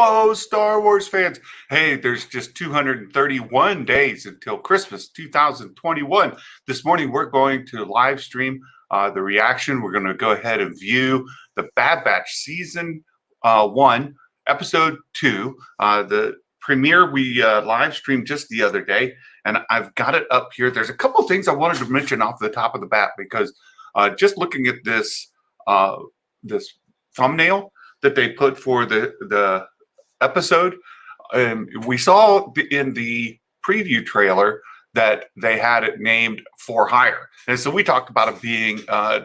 Hello, Star Wars fans. Hey, there's just 231 days until Christmas 2021. This morning, we're going to live stream the reaction. We're going to go ahead and view the Bad Batch Season 1, Episode 2. The premiere we live streamed just the other day, and I've got it up here. There's a couple of things I wanted to mention off the top of the bat because just looking at this this thumbnail that they put for the episode, we saw in the preview trailer that they had it named For Hire. And so we talked about it being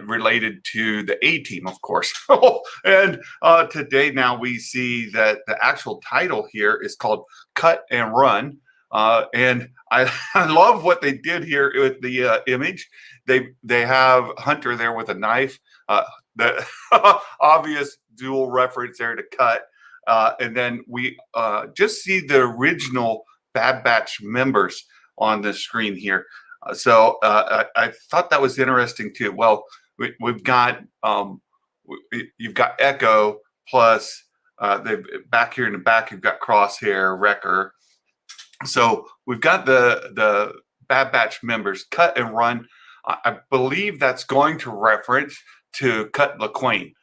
related to the A-Team, of course. And today now we see that the actual title here is called Cut and Run. And I love what they did here with the image. They have Hunter there with a knife. The obvious dual reference there to cut. And then we just see the original Bad Batch members on the screen here. So I thought that was interesting too. Well, we've got, you've got Echo plus back here in the back, you've got Crosshair, Wrecker. So we've got the Bad Batch members, Cut and Run. I believe that's going to reference to Cut LaQuaine.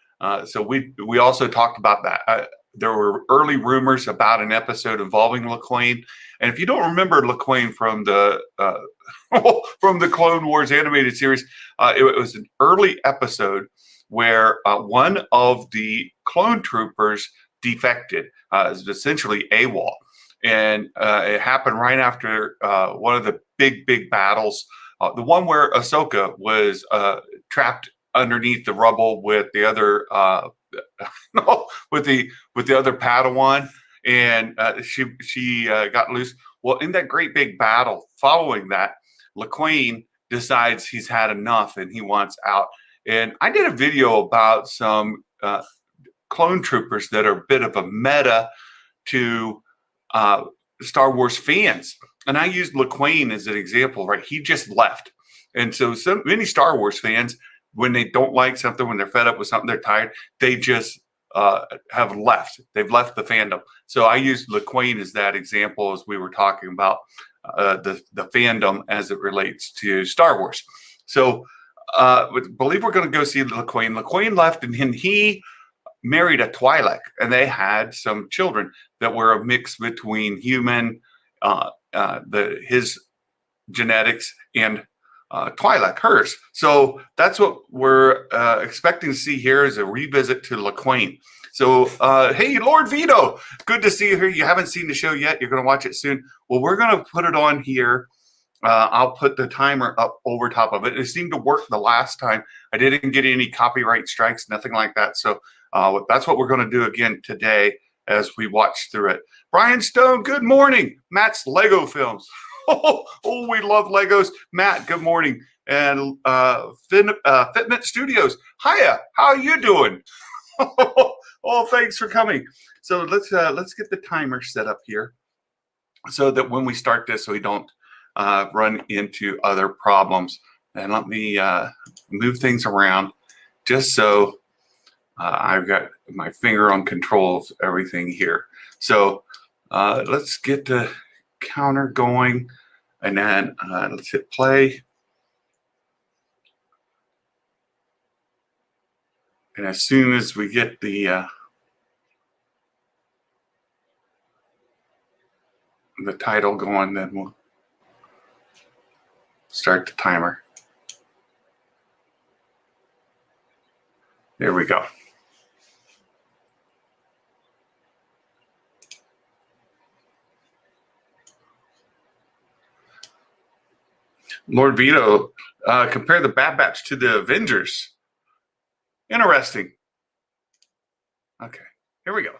So we also talked about that. There were early rumors about an episode involving LaQuaine, and if you don't remember LaQuaine from the from the Clone Wars animated series, it was an early episode where one of the clone troopers defected, essentially AWOL, and it happened right after one of the big battles, the one where Ahsoka was trapped underneath the rubble with the other with the other Padawan, and she got loose. Well, in that great big battle following that, LaQuaine decides he's had enough and he wants out. And I did a video about some clone troopers that are a bit of a meta to Star Wars fans, and I used LaQuaine as an example. Right, he just left, and so many Star Wars fans, when they don't like something, when they're fed up with something, they're tired, they just have left. They've left the fandom. So I used LaQuaine as that example as we were talking about the fandom as it relates to Star Wars. So I believe we're going to go see LaQuaine. LaQuaine left, and he married a Twi'lek, and they had some children that were a mix between human, his genetics, and Twi'lek, hers. So that's what we're expecting to see here is a revisit to LaQuaine. So, hey, Lord Vito, good to see you here. You haven't seen the show yet. You're going to watch it soon. Well, we're going to put it on here. I'll put the timer up over top of it. It seemed to work the last time. I didn't get any copyright strikes, nothing like that. So that's what we're going to do again today as we watch through it. Brian Stone, good morning. Matt's Lego Films. Oh, we love Legos. Matt, good morning. And Fitment Studios, hiya, how are you doing? Oh, thanks for coming. So let's get the timer set up here so that when we start this, we don't run into other problems. And let me move things around just so I've got my finger on control of everything here. So let's get the counter going, and then let's hit play. And as soon as we get the title going, then we'll start the timer. There we go. Lord Vito, compare the Bad Batch to the Avengers. Interesting. Okay, here we go.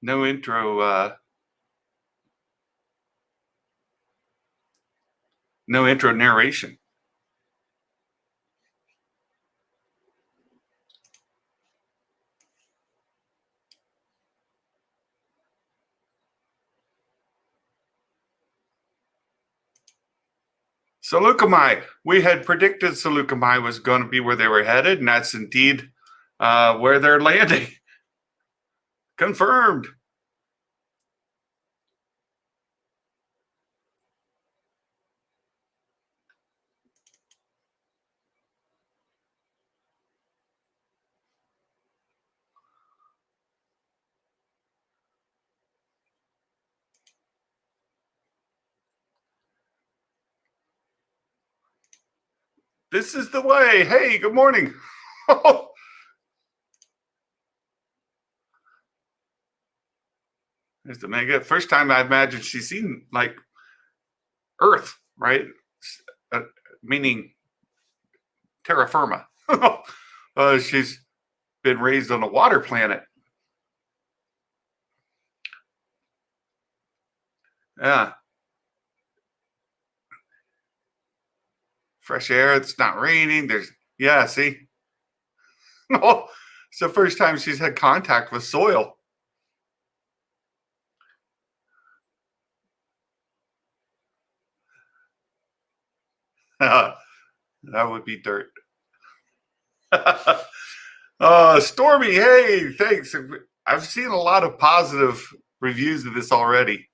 No intro. No intro narration. Seleucami. We had predicted Seleucami was going to be where they were headed, and that's indeed where they're landing. Confirmed. This is the way. Hey, good morning. There's the mega. First time I imagine she's seen like Earth, right? Uh, Meaning terra firma. She's been raised on a water planet. Yeah. Fresh air. It's not raining. Yeah, see? It's the first time she's had contact with soil. That would be dirt. Stormy, hey, thanks. I've seen a lot of positive reviews of this already.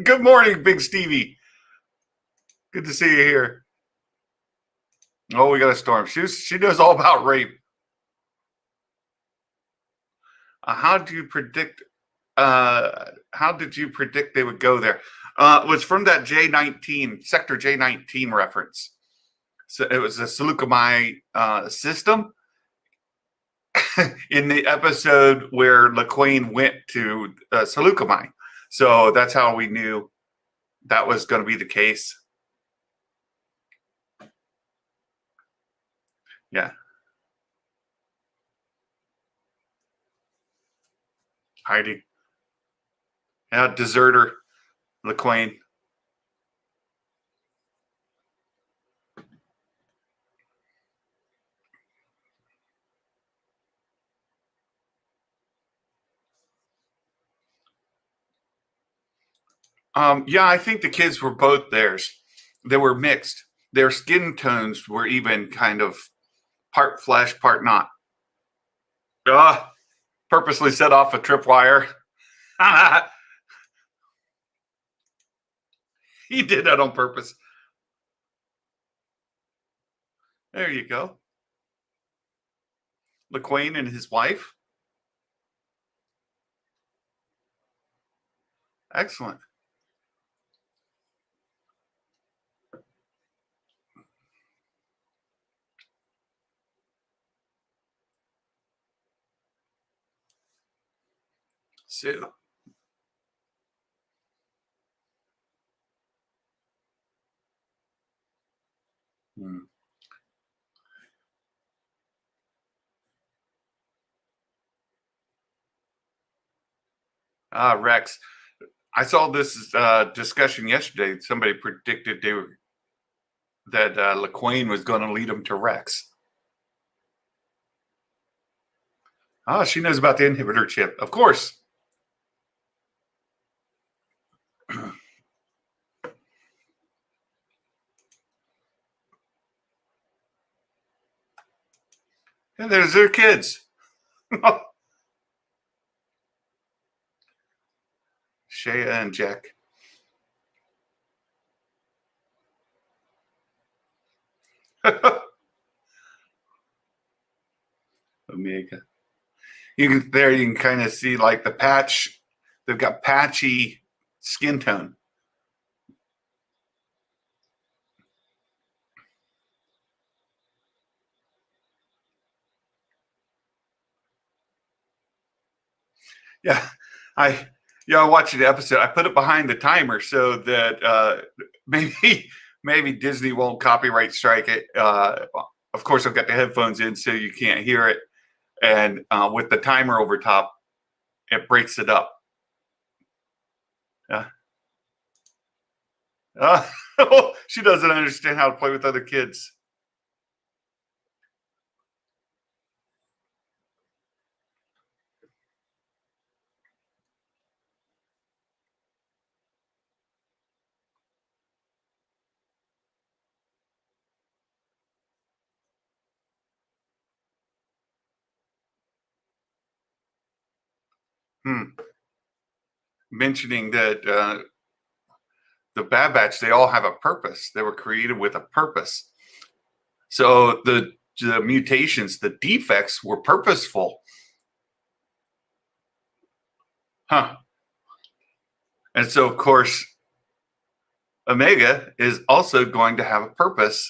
Good morning, Big Stevie. Good to see you here. Oh, we got a storm. She knows all about rape. How do you predict? How did you predict they would go there? It was from that J19 Sector J19 reference. So it was a Seleucami system in the episode where LaQuain went to Seleucami. So that's how we knew that was going to be the case. Yeah. Hiding. Yeah, deserter, LaQuain. Yeah, I think the kids were both theirs. They were mixed. Their skin tones were even kind of part flesh, part not. Purposely set off a tripwire. He did that on purpose. There you go. LaQuain and his wife. Excellent. Sue. Hmm. Rex. I saw this discussion yesterday. Somebody predicted that LaQuain was going to lead him to Rex. Oh, she knows about the inhibitor chip. Of course. And there's their kids. Shea and Jack. Omega. You can kind of see like the patch. They've got patchy skin tone. Yeah, I watching the episode. I put it behind the timer so that maybe Disney won't copyright strike it. Of course, I've got the headphones in so you can't hear it, and with the timer over top, it breaks it up. Yeah. She doesn't understand how to play with other kids. Mentioning that the Bad Batch, they all have a purpose. They were created with a purpose. So the mutations, the defects were purposeful. Huh. And so, of course, Omega is also going to have a purpose.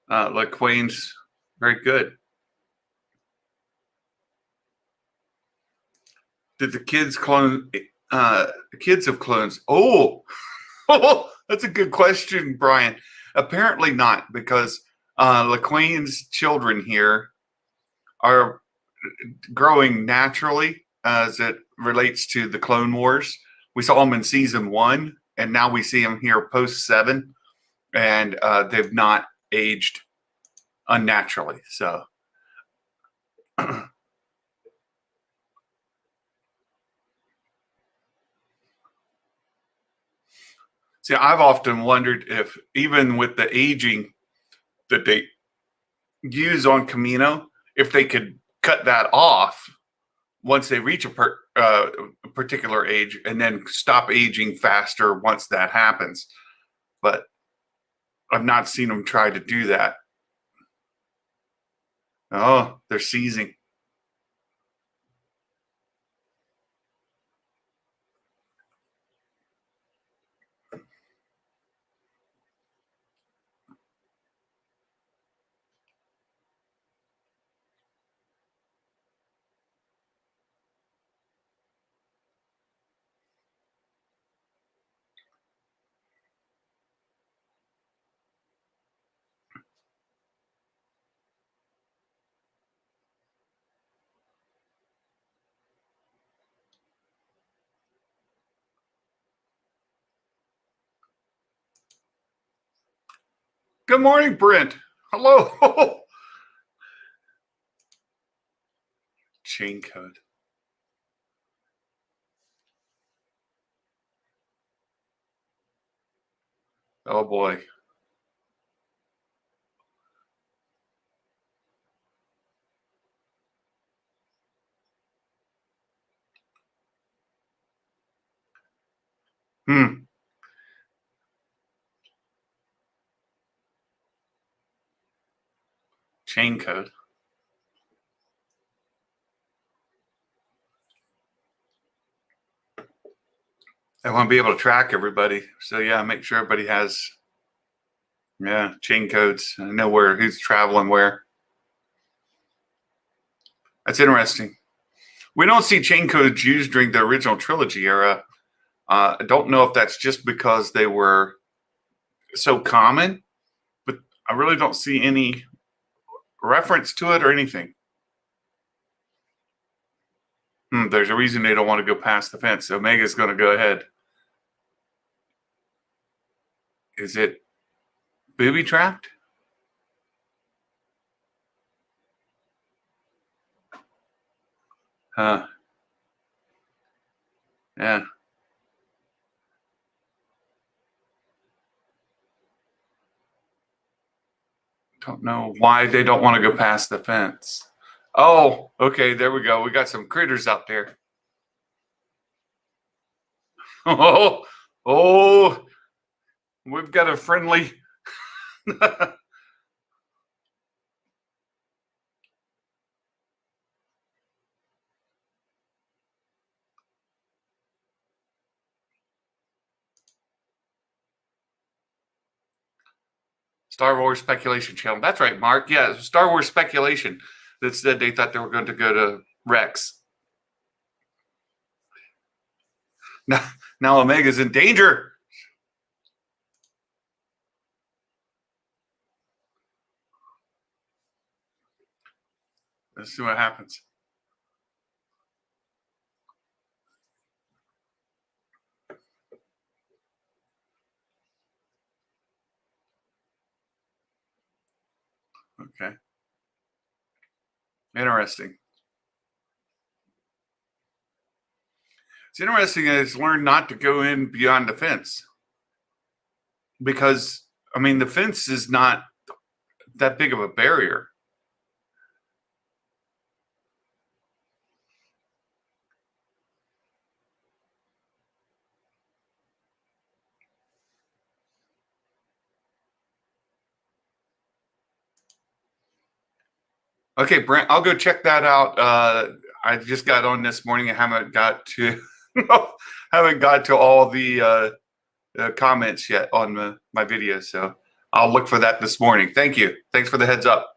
Like Quain's very good. Did the kids clone kids of clones? Oh, that's a good question, Brian. Apparently not, because LaQuane's children here are growing naturally as it relates to the Clone Wars. We saw them in season 1, and now we see them here post 7, and they've not aged unnaturally. So. See, I've often wondered if even with the aging that they use on Camino, if they could cut that off once they reach a particular age and then stop aging faster once that happens. But I've not seen them try to do that. Oh, they're seizing. Good morning, Brent. Hello. Chain code. Oh boy. Chain code. I want to be able to track everybody. So yeah, make sure everybody has chain codes. I know who's traveling where. That's interesting. We don't see chain codes used during the original trilogy era. I don't know if that's just because they were so common, but I really don't see any reference to it or anything. There's a reason they don't want to go past the fence. Omega's going to go ahead. Is it booby trapped? Huh. Yeah. Don't know why they don't want to go past the fence. Oh, okay. There we go. We got some critters out there. Oh, we've got a friendly. Star Wars Speculation Channel. That's right, Mark. Yeah, Star Wars Speculation that said they thought they were going to go to Rex. Now Omega's in danger. Let's see what happens. Okay. Interesting. It's interesting that it's learned not to go in beyond the fence. Because, I mean, the fence is not that big of a barrier. Okay, Brent, I'll go check that out. I just got on this morning. I haven't got to haven't got to all the comments yet on my video, so I'll look for that this morning. Thank you. Thanks for the heads up.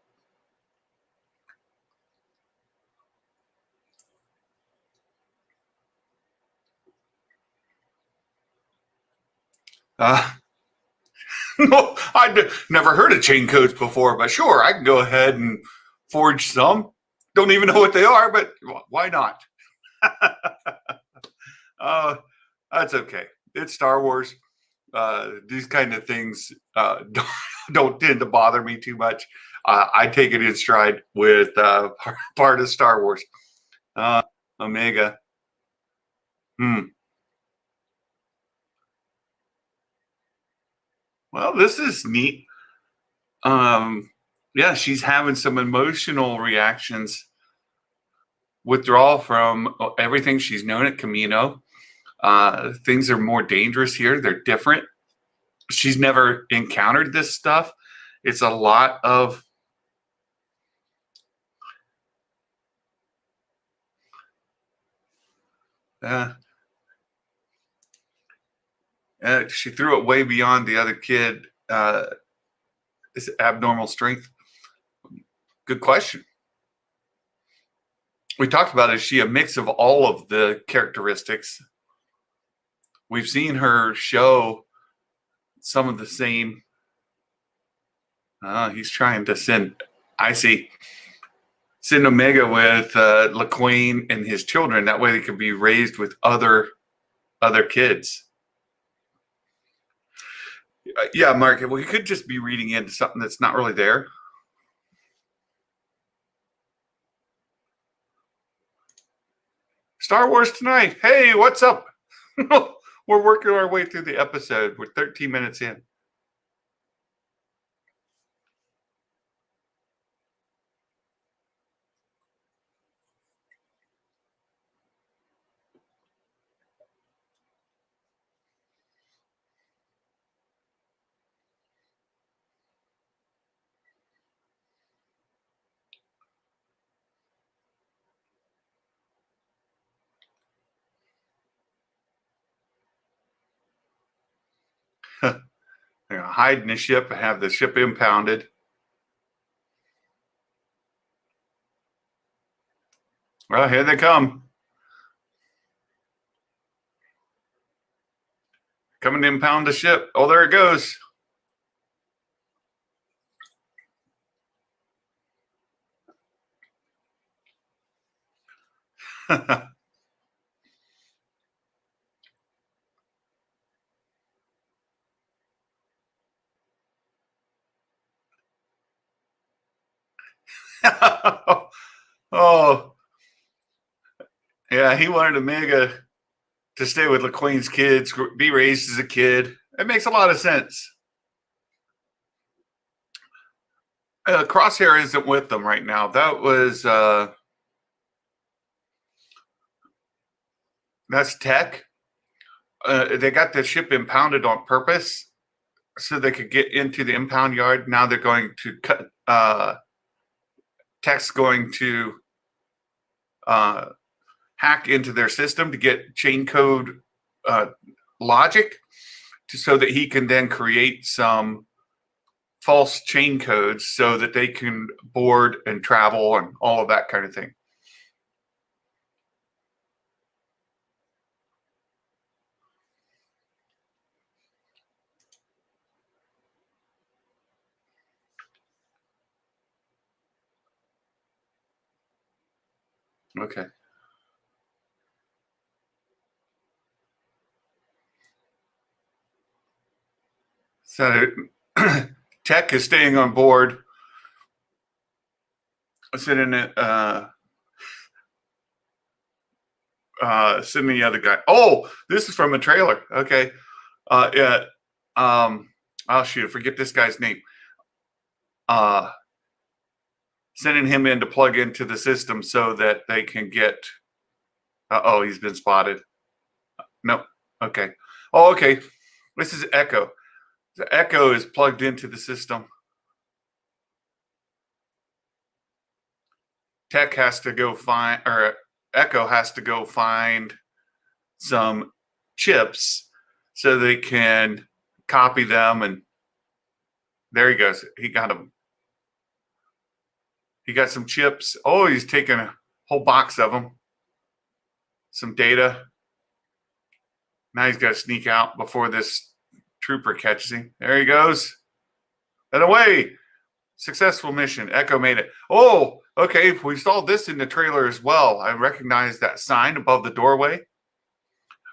No, I'd never heard of chain codes before, but sure, I can go ahead and forge some. Don't even know what they are, but why not? uh, that's okay. It's Star Wars. These kind of things don't tend to bother me too much. I take it in stride with part of Star Wars. Omega. Hmm. Well, this is neat. Yeah, she's having some emotional reactions, withdrawal from everything she's known at Camino. Things are more dangerous here. They're different. She's never encountered this stuff. It's a lot of uh, she threw it way beyond the other kid. Is it abnormal strength? Good question. We talked about, is she a mix of all of the characteristics? We've seen her show some of the same. He's trying to send, I see, send Omega with LaQueen and his children. That way they could be raised with other kids. Yeah, Mark, we could just be reading into something that's not really there. Star Wars Tonight. Hey, what's up? We're working our way through the episode. We're 13 minutes in. Hide in the ship and have the ship impounded. Well, here they come. Coming to impound the ship. Oh, there it goes. Oh, yeah, he wanted Omega to stay with LaQueen's kids, be raised as a kid. It makes a lot of sense. Crosshair isn't with them right now. That was that's Tech. They got the ship impounded on purpose so they could get into the impound yard. Now they're going to cut. Tech's going to hack into their system to get chain code logic, so that he can then create some false chain codes so that they can board and travel and all of that kind of thing. Okay. So Tech is staying on board. Sending it, sending the other guy. Oh, this is from a trailer. Okay. Yeah. Oh shoot, forget this guy's name. Sending him in to plug into the system so that they can get. Oh, he's been spotted. Nope. Okay. Oh, okay. This is Echo. The Echo is plugged into the system. Tech has to go find, or Echo has to go find some chips so they can copy them. And there he goes. He got them. He got some chips. Oh, he's taking a whole box of them. Some data. Now he's got to sneak out before this trooper catches him. There he goes. And away. Successful mission. Echo made it. Oh, okay. We saw this in the trailer as well. I recognize that sign above the doorway.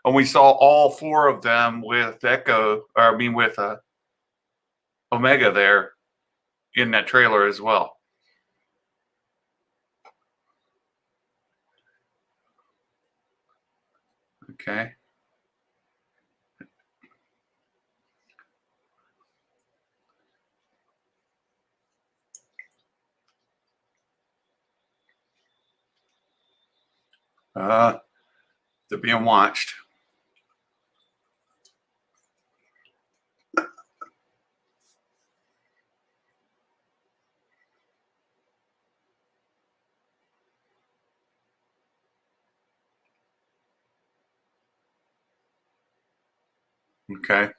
And we saw all four of them with Echo, or I mean with Omega there in that trailer as well. Okay. They're being watched. Okay.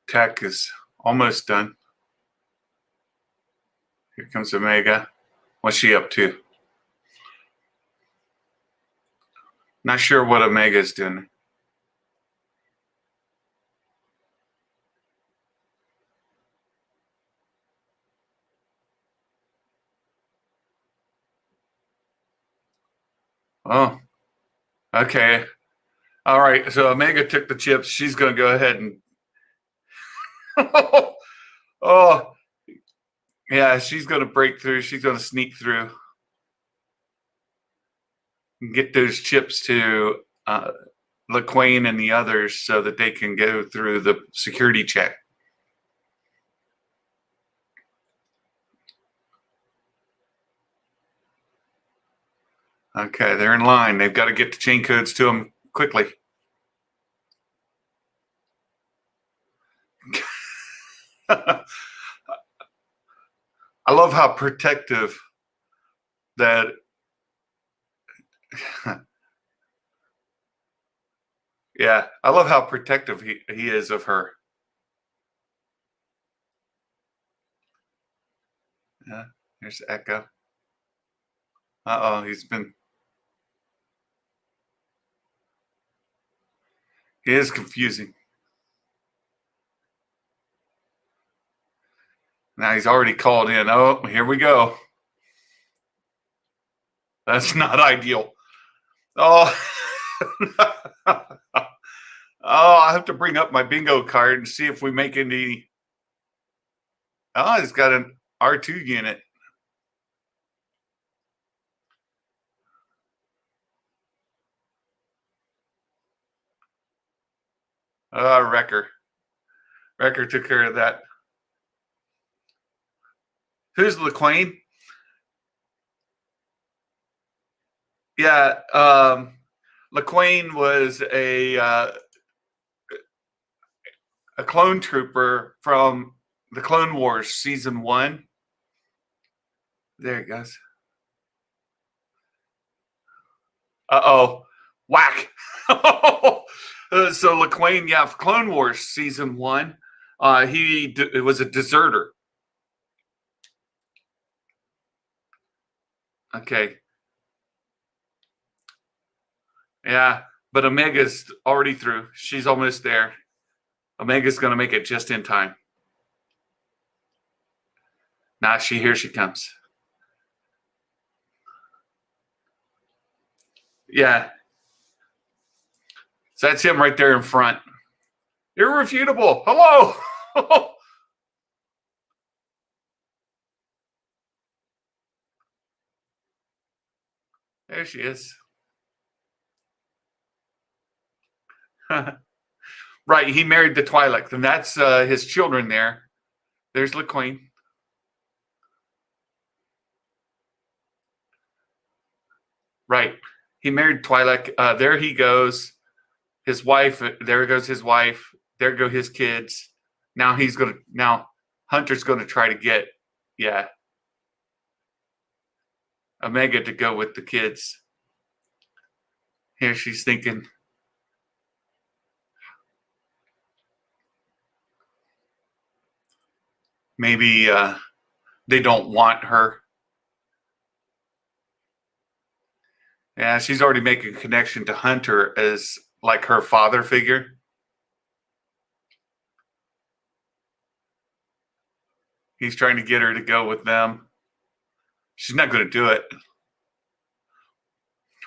Tech is almost done. Here comes Omega. What's she up to? Not sure what Omega's doing. Oh, okay. All right. So Omega took the chips. She's going to go ahead and. Oh, yeah. She's going to break through. She's going to sneak through and get those chips to LaQuain and the others so that they can go through the security check. Okay, they're in line. They've got to get the chain codes to them quickly. I love how protective that. Yeah, I love how protective he is of her. Yeah, there's Echo. Uh-oh, he is confusing. Now he's already called in. Oh, here we go. That's not ideal. Oh, oh, I have to bring up my bingo card and see if we make any. Oh, he's got an R2 unit. Wrecker. Wrecker took care of that. Who's LaQuain? Yeah, LaQuain was a clone trooper from the Clone Wars season 1. There it goes. Uh-oh. Whack. So LaQuain, yeah, Clone Wars season 1. It was a deserter. Okay. Yeah, but Omega's already through. She's almost there. Omega's going to make it just in time. Now here she comes. Yeah. So that's him right there in front. Irrefutable. Hello. There she is. Right, he married the Twi'lek, and that's his children there. There's LaQuain. Right, he married Twi'lek. There he goes. His wife. There goes his wife. There go his kids. Now Hunter's going to try to get. Yeah. Omega to go with the kids. Here she's thinking, maybe they don't want her. Yeah, she's already making a connection to Hunter as like her father figure. He's trying to get her to go with them. She's not going to do it.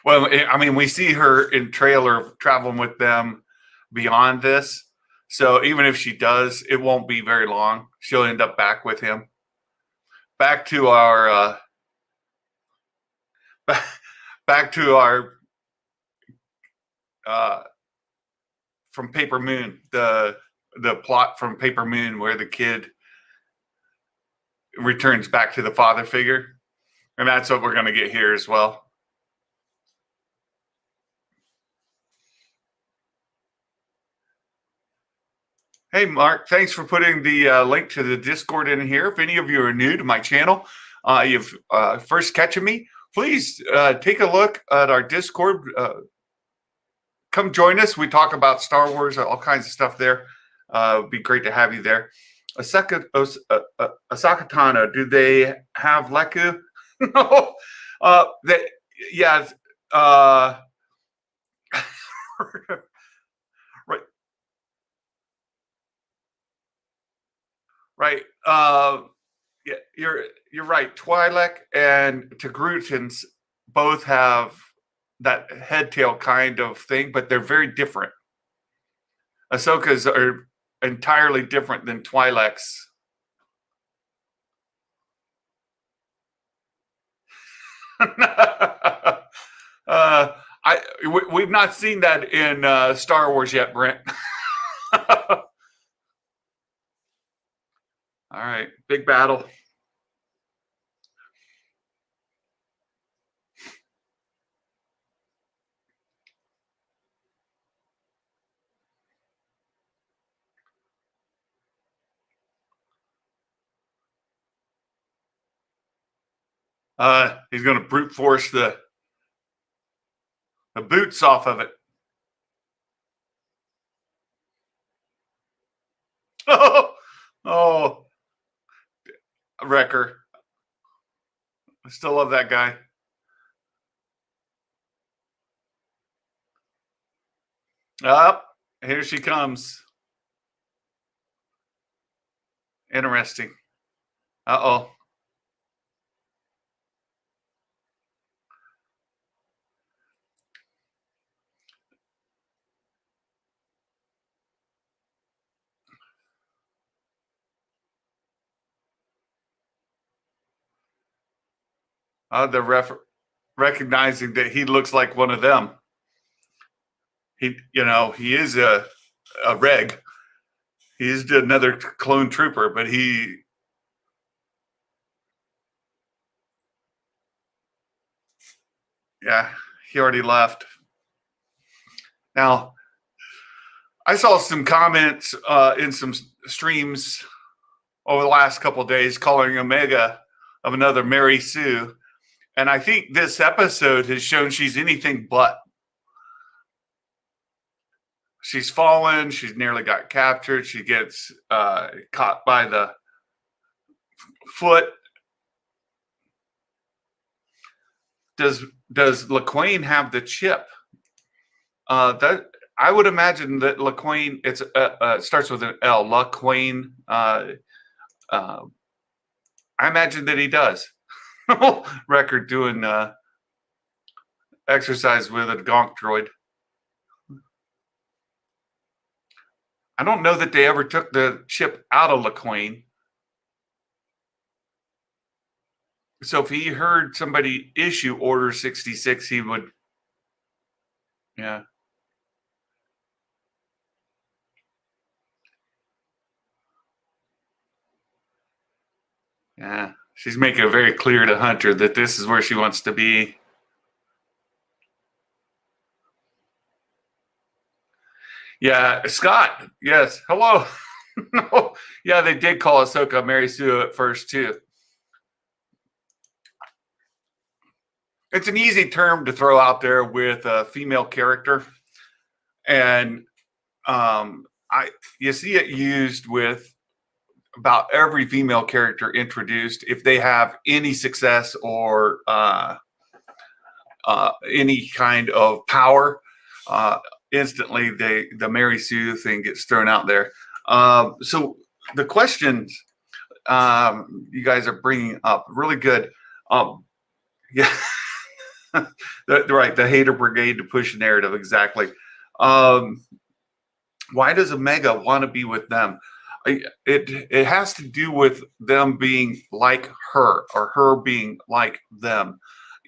Well, I mean, we see her in trailer traveling with them beyond this. So even if she does, it won't be very long. She'll end up back with him. Back to our back to our from Paper Moon, the plot from Paper Moon where the kid returns back to the father figure. And that's what we're going to get here as well. Hey, Mark, thanks for putting the link to the Discord in here. If any of you are new to my channel, you've first catching me, please take a look at our Discord. Come join us. We talk about Star Wars, all kinds of stuff there. It'd be great to have you there. Asakatana, do they have Leku? No. Yeah. Right. Right. Yeah, you're right. Twi'lek and Tegrutans both have that head tail kind of thing, but they're very different. Ahsoka's are entirely different than Twi'lek's. We've not seen that in Star Wars yet, Brent. All right, big battle. He's going to brute force the boots off of it. Oh, Wrecker. I still love that guy. Up, here she comes. Interesting. Uh-oh. They're recognizing that he looks like one of them. He is a reg. He is another clone trooper, but he already left. Now, I saw some comments in some streams over the last couple of days calling Omega of another Mary Sue. And I think this episode has shown she's anything but. She's fallen. She's nearly got captured. She gets caught by the foot. Does LaQuaine have the chip? That I would imagine that LaQuaine. It starts with an L. LaQuaine. I imagine that he does. Record doing exercise with a gonk droid. I don't know that they ever took the chip out of LaQuaine. So if he heard somebody issue Order 66, he would, yeah. Yeah, she's making it very clear to Hunter that this is where she wants to be. Yeah, Scott, yes, hello. No, yeah, they did call Ahsoka Mary Sue at first, too. it's an easy term to throw out there with a female character, and I you see it used with about every female character introduced if they have any success or any kind of power. Uh, Instantly, the Mary Sue thing gets thrown out there. So the questions you guys are bringing up really good. Yeah, right. The hater brigade to push narrative exactly. Um, why does Omega want to be with them? It has to do with them being like her or her being like them,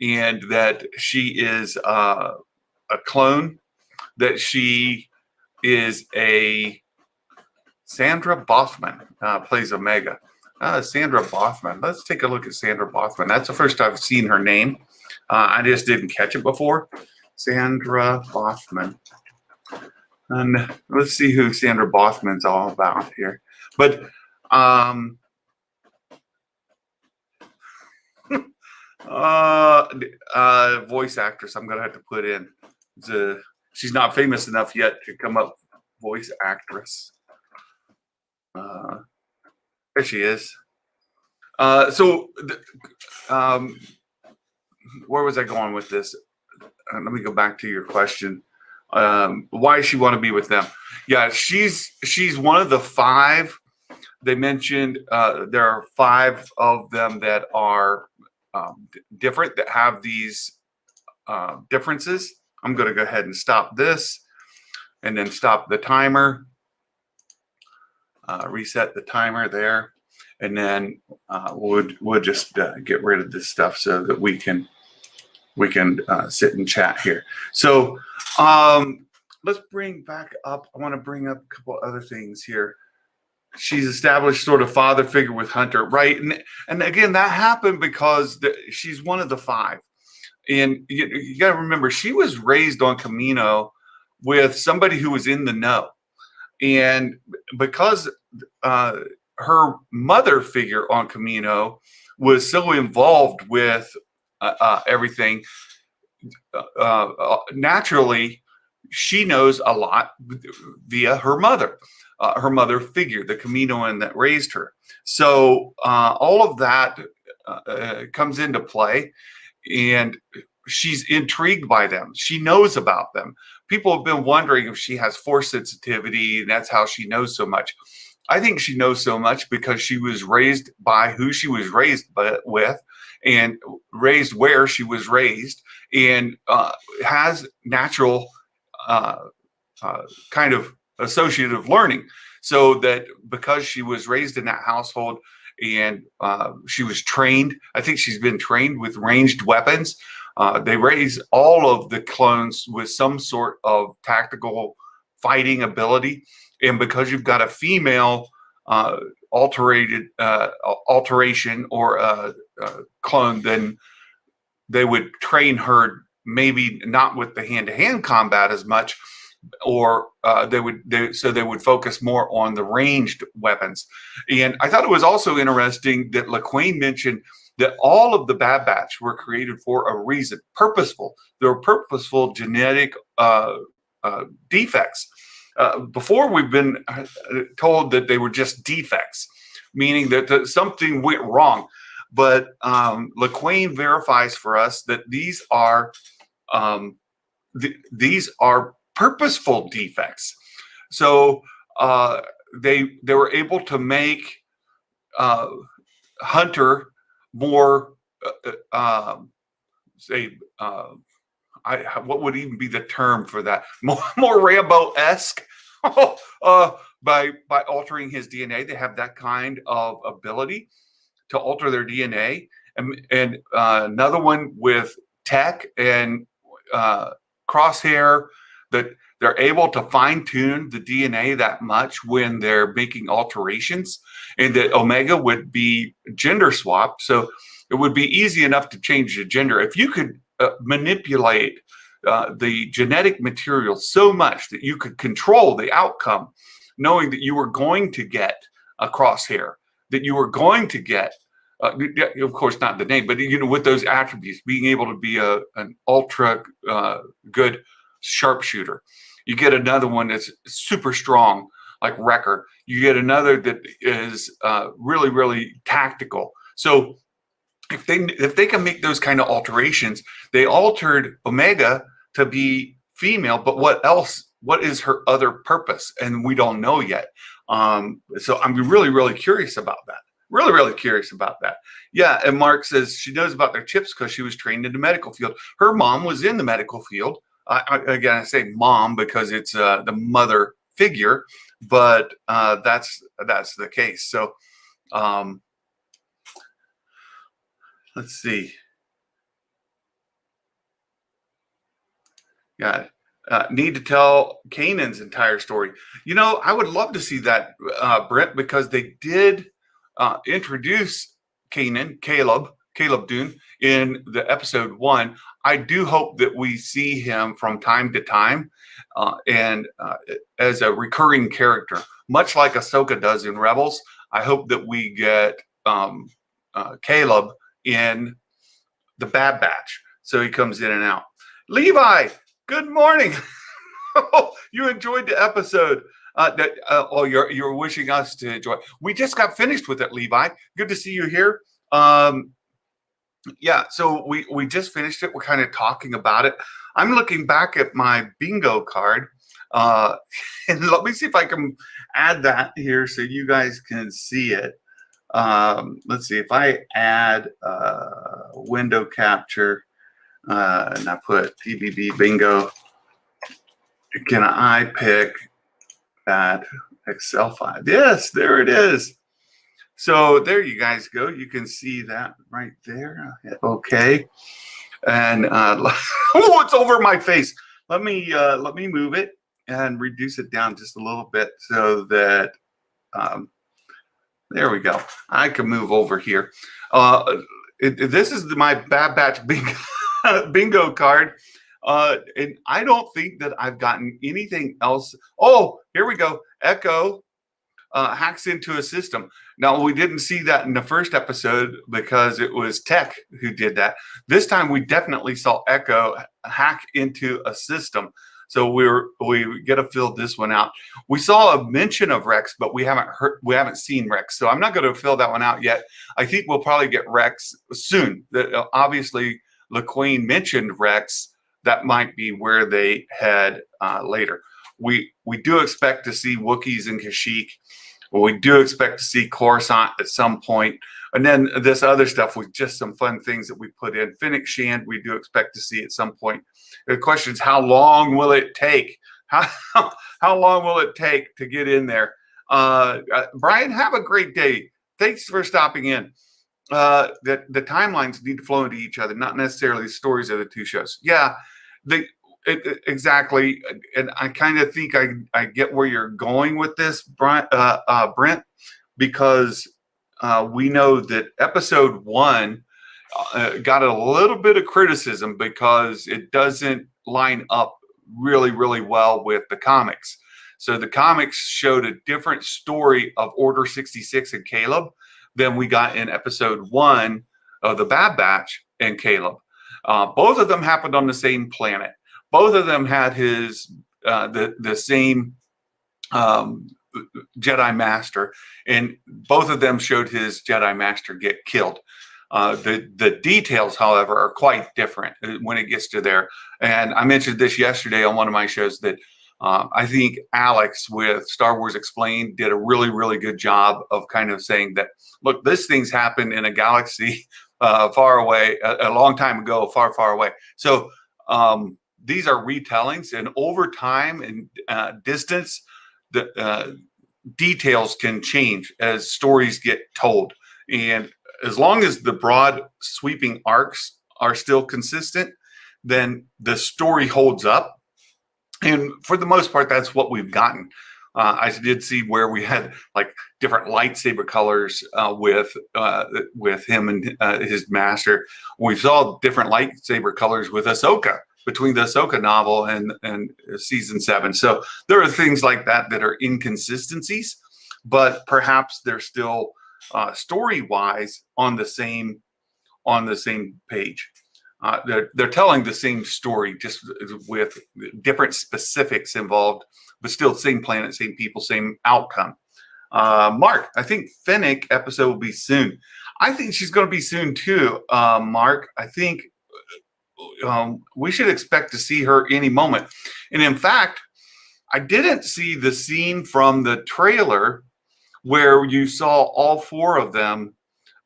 and that she is a clone, that she is a Sandra Bothman plays Omega. Sandra Bothman. Let's take a look at Sandra Bothman. That's the first I've seen her name. I just didn't catch it before. Sandra Bothman. And let's see who Sandra Bothman's all about here. But voice actress I'm going to have to put in. She's not famous enough yet to come up voice actress. There she is. Where was I going with this? Let me go back to your question. Why does she want to be with them? Yeah, she's one of the 5. They mentioned there are 5 of them that are different, that have these differences. I'm going to go ahead and stop this and then stop the timer. Reset the timer there, and then we'll just get rid of this stuff so that we can sit and chat here. So let's bring back up. I want to bring up a couple other things here. She's established sort of father figure with Hunter, right? And again, that happened because she's one of the 5. And you got to remember, she was raised on Camino with somebody who was in the know. And because her mother figure on Camino was so involved with everything, naturally, she knows a lot via her mother figure, the Caminoan that raised her. So all of that comes into play, and she's intrigued by them. She knows about them. People have been wondering if she has force sensitivity, and that's how she knows so much. I think she knows so much because she was raised by who she was raised with, and raised where she was raised, and has natural kind of associative learning. So that because she was raised in that household and she was trained, I think she's been trained with ranged weapons. They raise all of the clones with some sort of tactical fighting ability. And because you've got a female alteration or clone, then they would train her maybe not with the hand-to-hand combat as much, or they would focus more on the ranged weapons. And I thought it was also interesting that LaQuaine mentioned that all of the Bad Batch were created for a reason, purposeful. They were purposeful genetic defects. Before, we've been told that they were just defects, meaning that something went wrong. But LaQuaine verifies for us that these are purposeful defects. So they were able to make Hunter more what would even be the term for that? More Rambo-esque by altering his DNA. They have that kind of ability to alter their DNA. And another one with Tech and Crosshair, that they're able to fine-tune the DNA that much when they're making alterations, and that Omega would be gender swapped. So it would be easy enough to change the gender. If you could manipulate the genetic material so much that you could control the outcome, knowing that you were going to get a Crosshair, that you were going to get of course, not the name, but with those attributes, being able to be an ultra good sharpshooter. You get another one that's super strong, like Wrecker. You get another that is really, really tactical. So if they can make those kind of alterations, they altered Omega to be female, but what else? What is her other purpose? And we don't know yet. So I'm really, really curious about that. Really, really curious about that. Yeah, and Mark says she knows about their chips because she was trained in the medical field. Her mom was in the medical field. Again, I say mom because it's the mother figure, but that's the case. So let's see. Yeah. Need to tell Kanan's entire story. I would love to see that, Brent, because they did introduce Caleb Dune in the episode 1. I do hope that we see him from time to time and as a recurring character, much like Ahsoka does in Rebels. I hope that we get Caleb in the Bad Batch, so he comes in and out. Levi, good morning. You enjoyed the episode. You're wishing us to enjoy. We just got finished with it, Levi. Good to see you here. Yeah, so we just finished it. We're kind of talking about it. I'm looking back at my bingo card, and let me see if I can add that here so you guys can see it. Let's see if I add window capture and I put TBB bingo. Can I pick that Excel file? Yes, there it is. So there you guys go. You can see that right there. Okay. And oh, it's over my face. Let me move it and reduce it down just a little bit so that there we go. I can move over here. This is my Bad Batch bingo card. And I don't think that I've gotten anything else. Oh, here we go. Echo hacks into a system. Now, we didn't see that in the first episode because it was Tech who did that. This time, we definitely saw Echo hack into a system. So we get to fill this one out. We saw a mention of Rex, but we haven't seen Rex. So I'm not going to fill that one out yet. I think we'll probably get Rex soon. Obviously, LaQueen mentioned Rex. That might be where they head later. We do expect to see Wookiees and Kashyyyk. We do expect to see Coruscant at some point. And then this other stuff with just some fun things that we put in. Fennec Shand, we do expect to see at some point. The question is, how long will it take? How long will it take to get in there? Brian, have a great day. Thanks for stopping in. The timelines need to flow into each other, not necessarily the stories of the two shows. Yeah, exactly. And I kind of think I get where you're going with this, Brent, because we know that episode 1 got a little bit of criticism because it doesn't line up really, really well with the comics. So the comics showed a different story of Order 66 and Caleb than we got in episode 1 of the Bad Batch and Caleb. Both of them happened on the same planet. Both of them had his the same Jedi Master, and both of them showed his Jedi Master get killed. The details, however, are quite different when it gets to there. And I mentioned this yesterday on one of my shows that I think Alex with Star Wars Explained did a really, really good job of kind of saying that, look, this thing's happened in a galaxy far away, a long time ago, far, far away. So these are retellings, and over time and distance, the details can change as stories get told. And as long as the broad sweeping arcs are still consistent, then the story holds up. And for the most part, that's what we've gotten. I did see where we had like different lightsaber colors with him and his master. We saw different lightsaber colors with Ahsoka between the Ahsoka novel and season 7. So there are things like that that are inconsistencies, but perhaps they're still story-wise on the same page. They're telling the same story, just with different specifics involved, but still same planet, same people, same outcome. Mark, I think Fennec episode will be soon. I think she's going to be soon too, Mark. I think we should expect to see her any moment. And in fact, I didn't see the scene from the trailer where you saw all four of them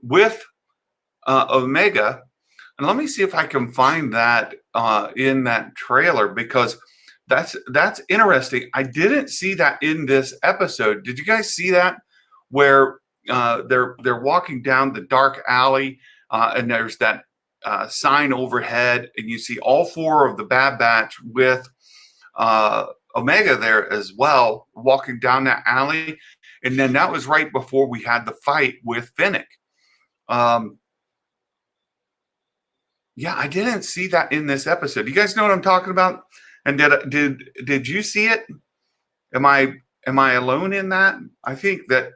with Omega. And let me see if I can find that in that trailer, because that's interesting. I didn't see that in this episode. Did you guys see that? Where they're walking down the dark alley, and there's that sign overhead, and you see all four of the Bad Batch with Omega there as well, walking down that alley. And then that was right before we had the fight with Fennec. Yeah, I didn't see that in this episode. You guys know what I'm talking about? And did you see it? Am I alone in that? I think that,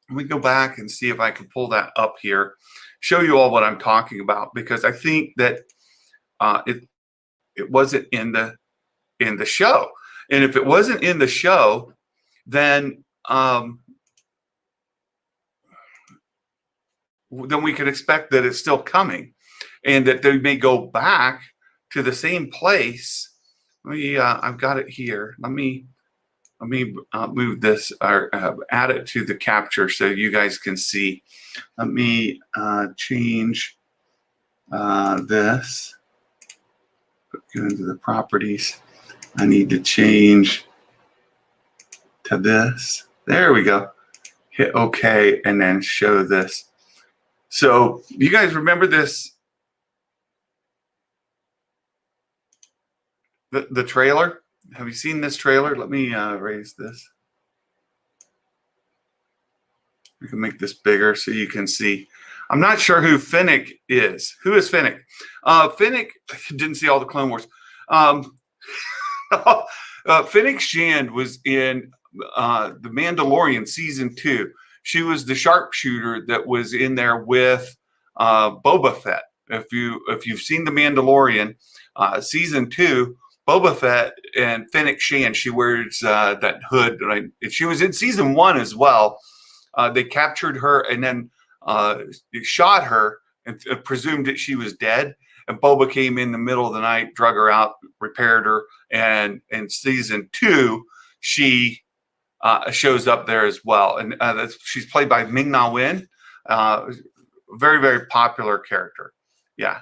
let me go back and see if I can pull that up here, show you all what I'm talking about, because I think that it wasn't in the show. And if it wasn't in the show, then we could expect that it's still coming, and that they may go back to the same place. I've got it here. Let me move this, or add it to the capture so you guys can see. Let me change this. Go into the properties. I need to change to this. There we go. Hit OK, and then show this. So you guys remember this? The trailer? Have you seen this trailer? Let me raise this. We can make this bigger so you can see. I'm not sure who Fennec is. Who is Fennec? Fennec, didn't see all the Clone Wars. Fennec Shand was in The Mandalorian season 2. She was the sharpshooter that was in there with Boba Fett. If you've seen The Mandalorian season 2, Boba Fett and Fennec Shand, she wears that hood. Right? She was in season 1 as well. They captured her and then shot her and presumed that she was dead. And Boba came in the middle of the night, drug her out, repaired her. And in season 2, she shows up there as well. And she's played by Ming-Na Wen. Very, very popular character. Yeah.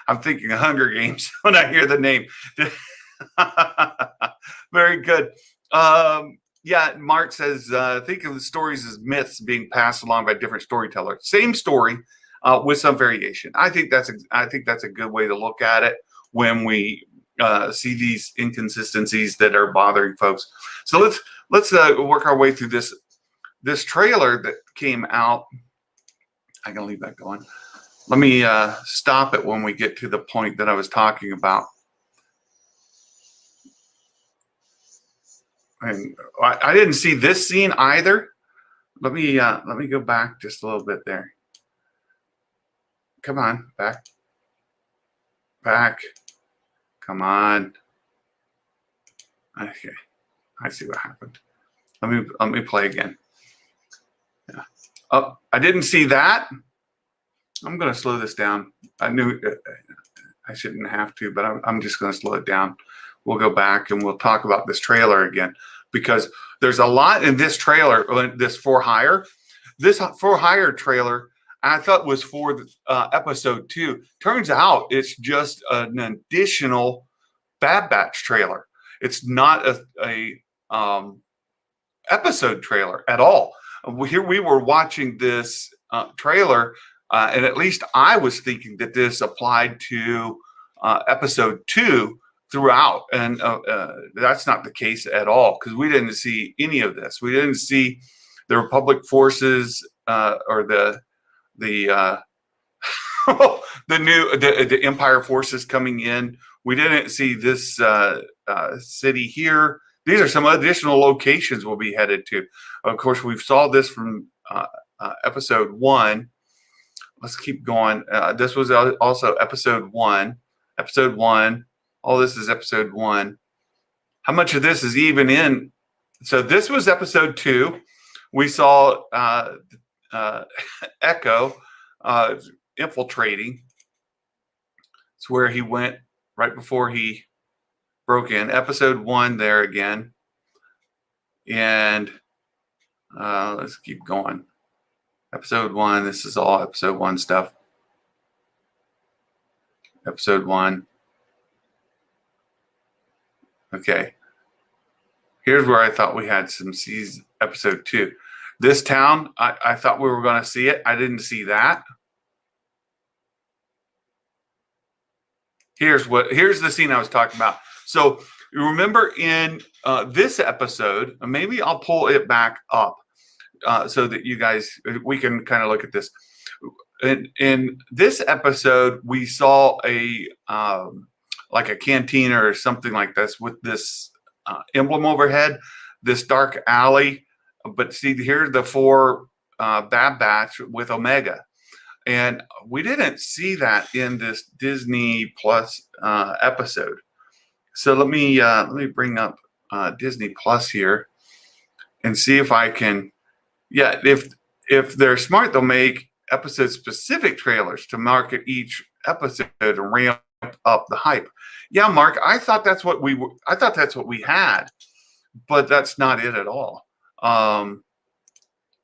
I'm thinking of Hunger Games when I hear the name. Very good. Yeah, Mark says, think of the stories as myths being passed along by different storytellers. Same story with some variation. I think that's a good way to look at it when we see these inconsistencies that are bothering folks. So let's work our way through this trailer that came out. I can leave that going. Let me stop it when we get to the point that I was talking about. And I didn't see this scene either. Let me go back just a little bit there. Come on, back. Come on. Okay, I see what happened. Let me play again. Yeah. Oh, I didn't see that. I'm going to slow this down. I knew I shouldn't have to, but I'm just going to slow it down. We'll go back and we'll talk about this trailer again, because there's a lot in this trailer, this For Hire. This For Hire trailer, I thought was for episode 2. Turns out it's just an additional Bad Batch trailer. It's not a episode trailer at all. Here we were watching this trailer, and at least I was thinking that this applied to episode 2 throughout, and that's not the case at all, because we didn't see any of this. We didn't see the Republic forces or the the Empire forces coming in. We didn't see this city here. These are some additional locations we'll be headed to. Of course, we saw this from episode 1. Let's keep going. This was also episode 1. Episode 1. All this is episode 1. How much of this is even in? So this was episode 2. We saw Echo infiltrating. It's where he went right before he broke in. Episode 1 there again. And let's keep going. Episode 1. This is all episode 1 stuff. Episode 1. Okay. Here's where I thought we had some season. Episode 2. This town, I thought we were going to see it. I didn't see that. Here's the scene I was talking about. So you remember in this episode, maybe I'll pull it back up so that you guys, we can kind of look at this. In this episode, we saw a like a cantina or something like this with this emblem overhead, this dark alley. But see, here are the 4 Bad Batch with Omega. And we didn't see that in this Disney Plus episode. So let me bring up Disney Plus here and see if I can. Yeah, if they're smart, they'll make episode specific trailers to market each episode and ramp up the hype. Yeah, Mark, I thought that's what we had, but that's not it at all. I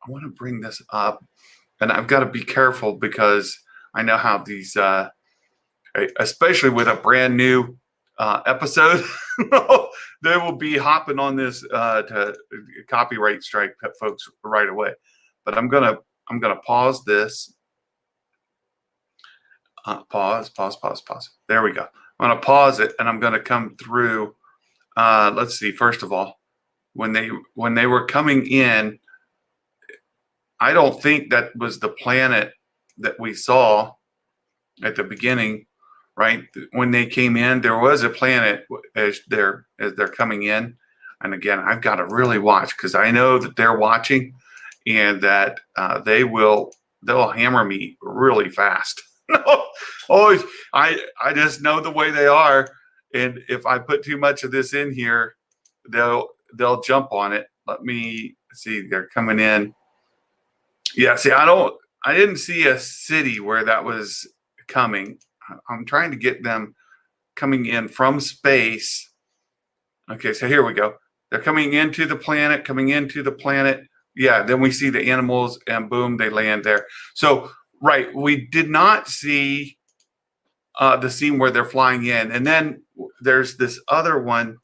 want to bring this up. And I've got to be careful because I know how these, especially with a brand new episode, they will be hopping on this to copyright strike folks right away. But I'm gonna pause this. Pause. There we go. I'm gonna pause it, and I'm gonna come through. Let's see. First of all, when they were coming in. I don't think that was the planet that we saw at the beginning, right? When they came in, there was a planet as they're coming in. And again, I've got to really watch because I know that they're watching and that they'll hammer me really fast. Always, I just know the way they are. And if I put too much of this in here, they'll jump on it. Let me see. They're coming in. Yeah, see, I didn't see a city where that was coming. I'm trying to get them coming in from space. Okay, so here we go. They're coming into the planet. Yeah, then we see the animals and boom, they land there. So, right, we did not see the scene where they're flying in. And then there's this other one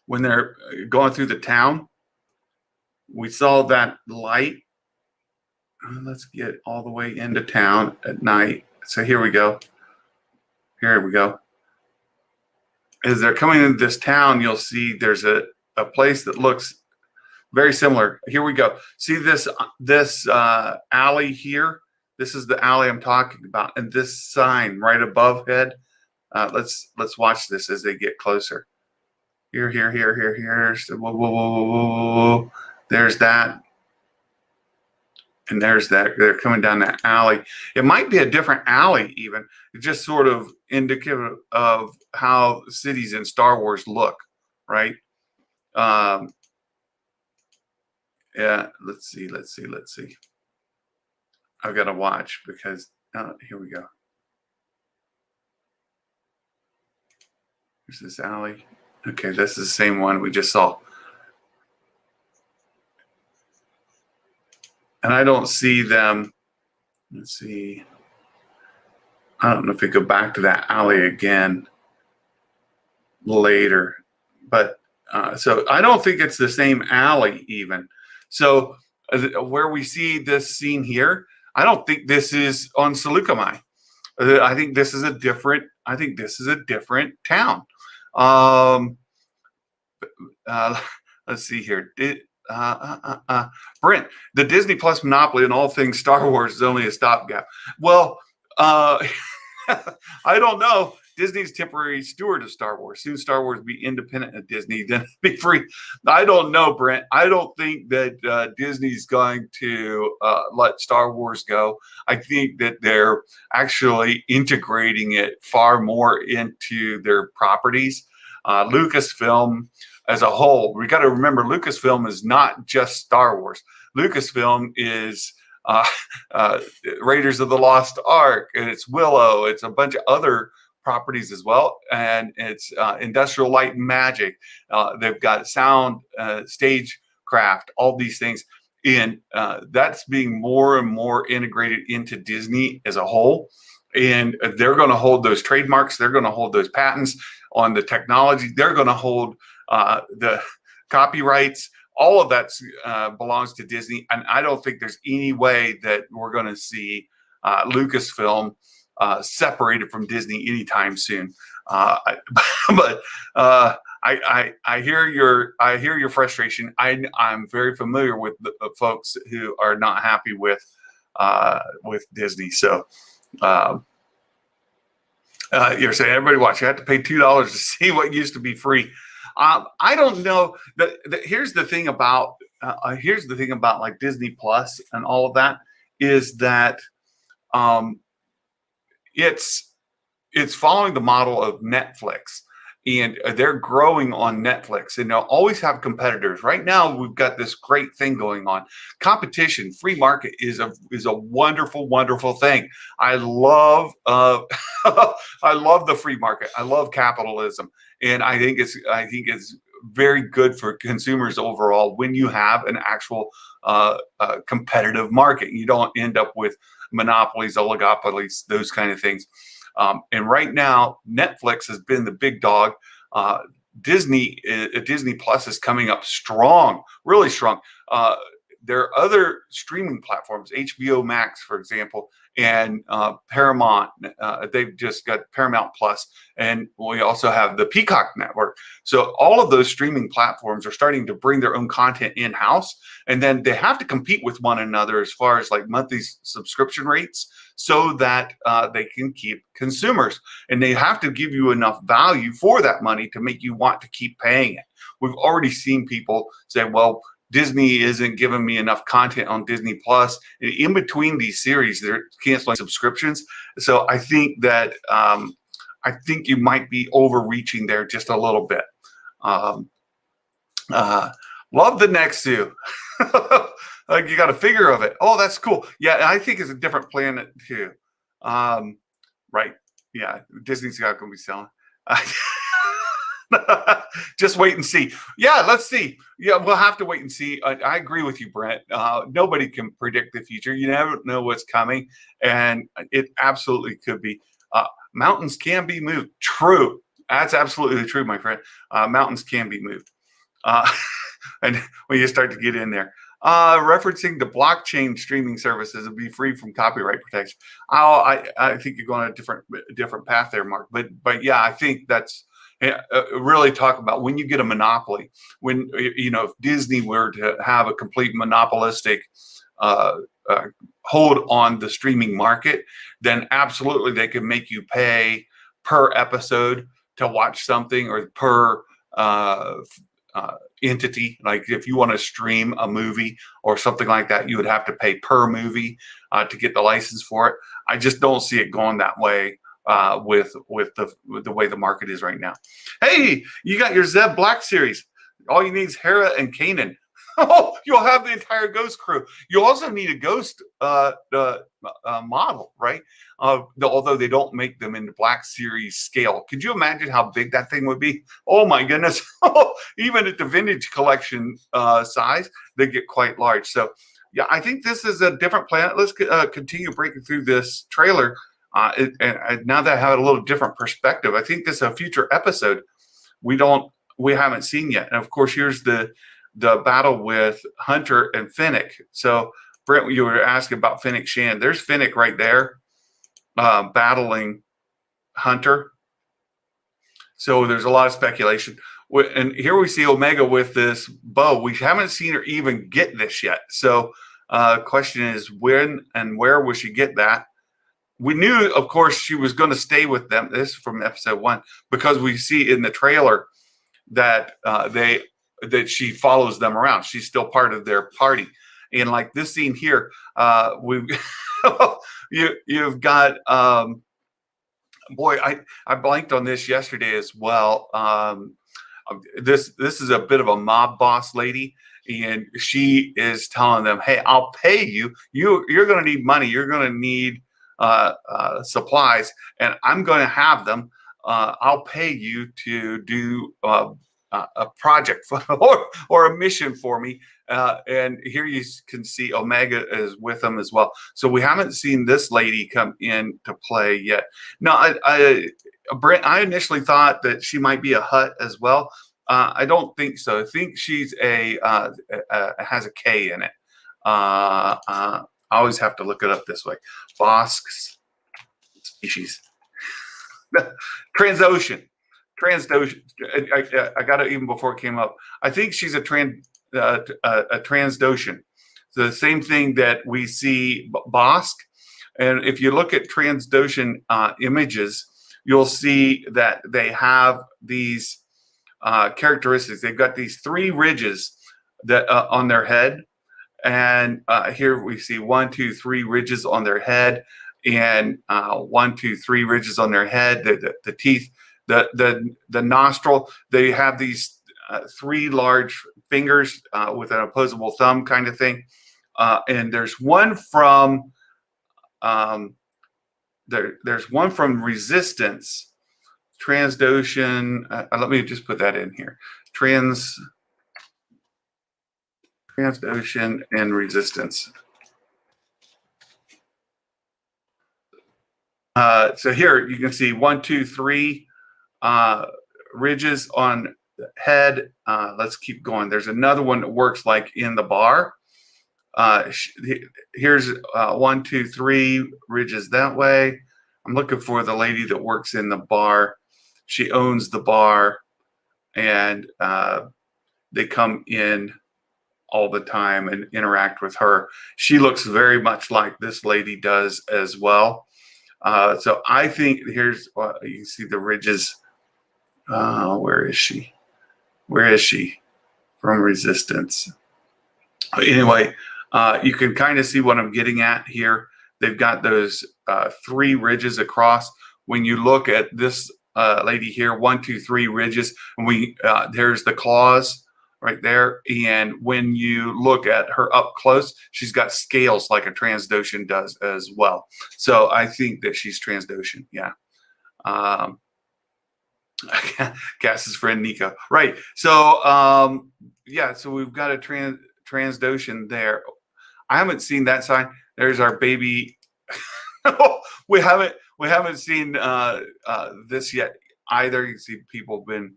when they're going through the town. We saw that light. Let's get all the way into town at night. So here we go. As they're coming into this town, you'll see there's a place that looks very similar. Here we go. See this alley here? This is the alley I'm talking about. And this sign right above head. Let's watch this as they get closer. Here. So, whoa. There's that. And there's that. They're coming down that alley. It might be a different alley even. It's just sort of indicative of how cities in Star Wars look, right? Yeah, let's see. I've got to watch because here we go. Here's this alley. Okay, this is the same one we just saw. And I don't see them. Let's see. I don't know if we go back to that alley again later. But so I don't think it's the same alley even. So where we see this scene here, I don't think this is on Seleucami. I think this is a different town. Let's see here. Brent, the Disney Plus monopoly in all things Star Wars is only a stopgap. Well, I don't know. Disney's temporary steward of Star Wars. Soon Star Wars be independent of Disney, then be free. I don't know, Brent. I don't think that Disney's going to let Star Wars go. I think that they're actually integrating it far more into their properties. Lucasfilm as a whole, we got to remember Lucasfilm is not just Star Wars. Lucasfilm is Raiders of the Lost Ark, and it's Willow. It's a bunch of other properties as well, and it's Industrial Light and Magic. They've got sound, stagecraft, all these things, and that's being more and more integrated into Disney as a whole. And they're going to hold those trademarks. They're going to hold those patents on the technology. They're going to hold the copyrights. All of that belongs to Disney, and I don't think there's any way that we're going to see Lucasfilm separated from Disney anytime soon. But I hear your frustration. I'm very familiar with the folks who are not happy with Disney. So you're saying everybody watch. You have to pay $2 to see what used to be free. I don't know. Here's the thing about like Disney Plus and all of that is that it's following the model of Netflix, and they're growing on Netflix, and they'll always have competitors. Right now, we've got this great thing going on. Competition, free market is a wonderful, wonderful thing. I love I love the free market. I love capitalism, and I think it's very good for consumers overall when you have an actual competitive market. You don't end up with monopolies, oligopolies, those kind of things. And right now, Netflix has been the big dog. Disney Plus is coming up strong, really strong. There are other streaming platforms, HBO Max, for example, and Paramount. They've just got Paramount Plus, and we also have the Peacock Network. So all of those streaming platforms are starting to bring their own content in-house, and then they have to compete with one another as far as like monthly subscription rates so that they can keep consumers. And they have to give you enough value for that money to make you want to keep paying it. We've already seen people say, well, Disney isn't giving me enough content on Disney Plus. In between these series, they're canceling subscriptions. So I think that you might be overreaching there just a little bit. Love the Nexu. Like you got a figure of it. Oh, that's cool. Yeah, I think it's a different planet too. Right. Yeah, Disney's not going to be selling. Just wait and see. Yeah, let's see. Yeah, we'll have to wait and see. I agree with you, Brent. Nobody can predict the future. You never know what's coming, and it absolutely could be. Mountains can be moved. True. That's absolutely true, my friend. Mountains can be moved. And when you start to get in there. Referencing the blockchain streaming services will be free from copyright protection. I think you're going a different path there, Mark. But yeah, I think that's really talk about when you get a monopoly. When if Disney were to have a complete monopolistic hold on the streaming market, then absolutely they could make you pay per episode to watch something or per entity. Like if you want to stream a movie or something like that, you would have to pay per movie to get the license for it. I just don't see it going that way with the way the market is right now. Hey, you got your Zeb Black series. All you need is Hera and Kanan. Oh, you'll have the entire Ghost crew. You also need a Ghost model, right? Although they don't make them in the Black Series scale. Could you imagine how big that thing would be? Oh my goodness! Even at the Vintage Collection size, they get quite large. So, yeah, I think this is a different planet. Let's continue breaking through this trailer. And now that I have a little different perspective, I think this is a future episode we haven't seen yet. And of course, here's the battle with Hunter and Fennec. So, Brent, you were asking about Fennec Shan. There's Fennec right there battling Hunter. So there's a lot of speculation. And here we see Omega with this bow. We haven't seen her even get this yet. So question is when and where will she get that? we knew, of course, she was going to stay with them. This is from episode 1, because we see in the trailer that that she follows them around. She's still part of their party. And like this scene here, we you've got boy, I blanked on this yesterday as well. This is a bit of a mob boss lady, and she is telling them, "Hey, I'll pay you. You're going to need money. You're going to need supplies, and I'm going to have them. I'll pay you to do a project or a mission for me." And here you can see Omega is with them as well. So we haven't seen this lady come in to play yet. No, Brent, I initially thought that she might be a Hutt as well. I don't think so. I think she's has a K in it. I always have to look it up this way. Bosk's species. Transocean. I got it even before it came up. I think she's a Transdotion. The same thing that we see Bosk. And if you look at Transdotion images, you'll see that they have these characteristics. They've got these 3 ridges that on their head. And here we see 1, 2, 3 ridges on their head, and 1, 2, 3 ridges on their head. The teeth, the nostril. They have these 3 large fingers with an opposable thumb kind of thing. And there's one from there's one from Resistance, Transdotion. Let me just put that in here. Transdotion and Resistance. So here you can see 1, 2, 3 ridges on the head. Let's keep going. There's another one that works like in the bar. Here's 1, 2, 3 ridges that way. I'm looking for the lady that works in the bar. She owns the bar, and they come in all the time and interact with her. She looks very much like this lady does as well. So I think here's you can see the ridges. Where is she? Where is she from Resistance? Anyway, you can kind of see what I'm getting at here. They've got those 3 ridges across. When you look at this lady here, 1, 2, 3 ridges, and there's the claws right there. And when you look at her up close, she's got scales like a Transdotion does as well. So I think that she's Transdotion. Yeah. Cass's friend Nico. Right. So yeah, so we've got a Transdotion there. I haven't seen that sign. There's our baby. we haven't seen this yet either. You can see people have been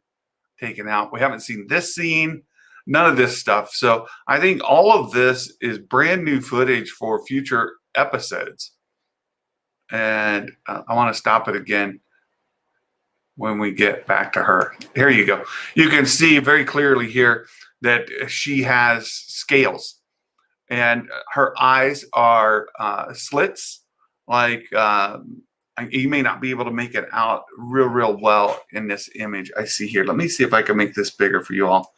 taken out. We haven't seen this scene. None of this stuff. So I think all of this is brand new footage for future episodes. And I want to stop it again when we get back to her. Here you go. You can see very clearly here that she has scales, and her eyes are slits. Like you may not be able to make it out real well in this image I see here. Let me see if I can make this bigger for you all.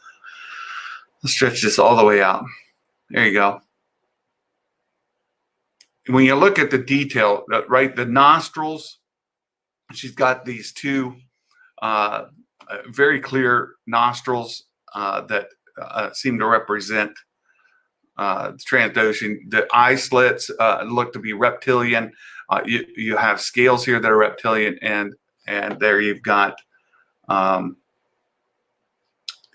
Let's stretch this all the way out. There you go. When you look at the detail, right, the nostrils, she's got these 2 very clear nostrils that seem to represent Transdotion. The eye slits look to be reptilian. You have scales here that are reptilian, and there you've got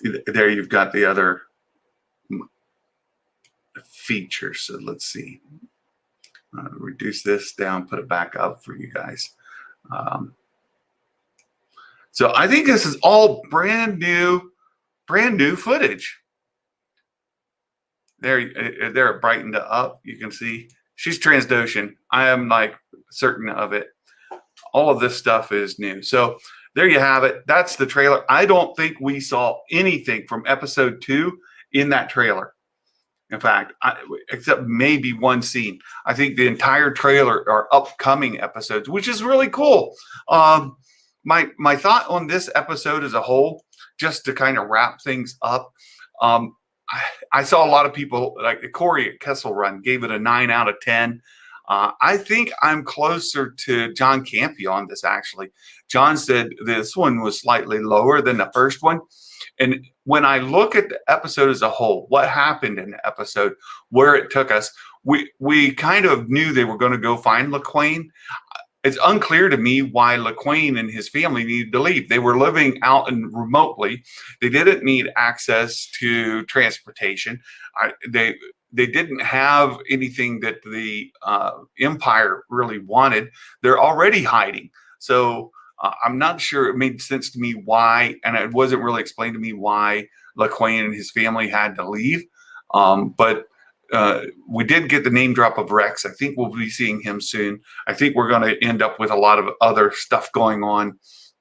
the other features. So let's see. Reduce this down, put it back up for you guys. So I think this is all brand new footage. There it brightened up. You can see she's Transdotion. I am like certain of it. All of this stuff is new. So there you have it. That's the trailer. I don't think we saw anything from episode 2 in that trailer. In fact, except maybe one scene. I think the entire trailer are upcoming episodes, which is really cool. My thought on this episode as a whole, just to kind of wrap things up, I saw a lot of people like Corey at Kessel Run gave it a 9 out of 10. I think I'm closer to John Campy on this, actually. John said this one was slightly lower than the first one. And when I look at the episode as a whole, what happened in the episode, where it took us, we kind of knew they were going to go find LaQuaine. It's unclear to me why LaQuaine and his family needed to leave. They were living out and remotely. They didn't need access to transportation. They didn't have anything that the Empire really wanted. They're already hiding. So I'm not sure it made sense to me why, and it wasn't really explained to me why LaQuaine and his family had to leave. But we did get the name drop of Rex. I think we'll be seeing him soon. I think we're going to end up with a lot of other stuff going on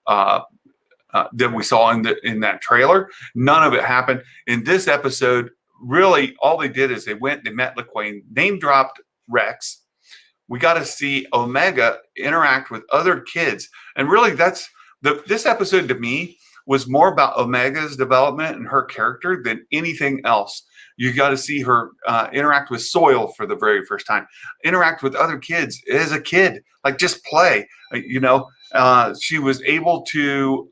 that we saw in that trailer. None of it happened in this episode. Really, all they did is they met LaQuaine, name dropped Rex. We got to see Omega interact with other kids. And really, this episode to me was more about Omega's development and her character than anything else. You got to see her interact with Soil for the very first time, interact with other kids as a kid, like just play. She was able to,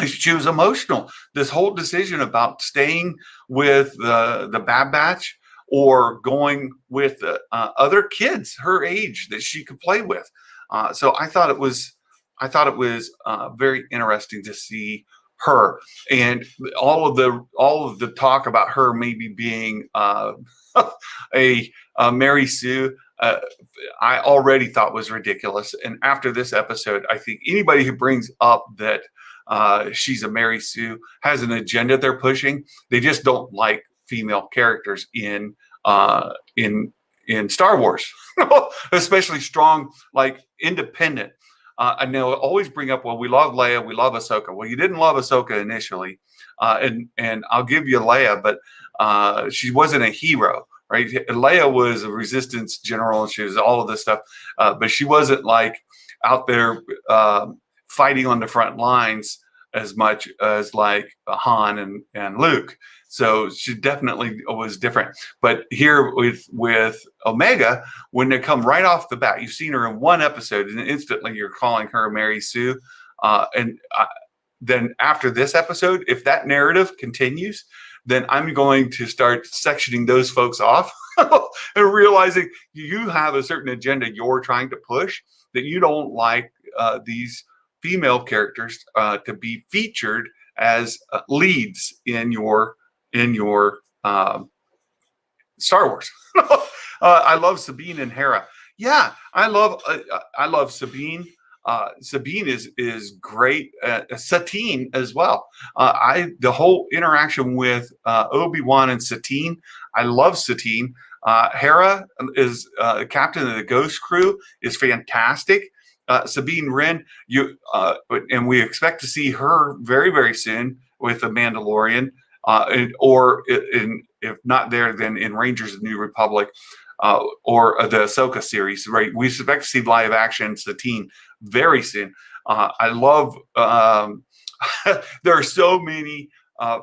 she was emotional. This whole decision about staying with the Bad Batch or going with other kids her age that she could play with. So I thought it was very interesting to see her, and all of the talk about her maybe being a Mary Sue. I already thought was ridiculous, and after this episode, I think anybody who brings up that she's a Mary Sue has an agenda they're pushing. They just don't like female characters in Star Wars, especially strong, like independent. And they'll always bring up, well, we love Leia, we love Ahsoka. Well, you didn't love Ahsoka initially, and I'll give you Leia, but she wasn't a hero, right? Leia was a resistance general, and she was all of this stuff, but she wasn't like out there fighting on the front lines as much as like Han and Luke. So she definitely was different. But here with Omega, when they come right off the bat, you've seen her in one episode, and instantly you're calling her Mary Sue. Then after this episode, if that narrative continues, then I'm going to start sectioning those folks off and realizing you have a certain agenda you're trying to push, that you don't like these female characters to be featured as leads in your Star Wars. I love Sabine and Hera. Yeah, I love Sabine. Sabine is great. Satine as well. The whole interaction with Obi-Wan and Satine. I love Satine. Hera is captain of the Ghost Crew, is fantastic. Sabine Wren, and we expect to see her very, very soon with the Mandalorian, if not there, then in Rangers of the New Republic, or the Ahsoka series. Right, we expect to see live action Satine very soon. I love. There are so many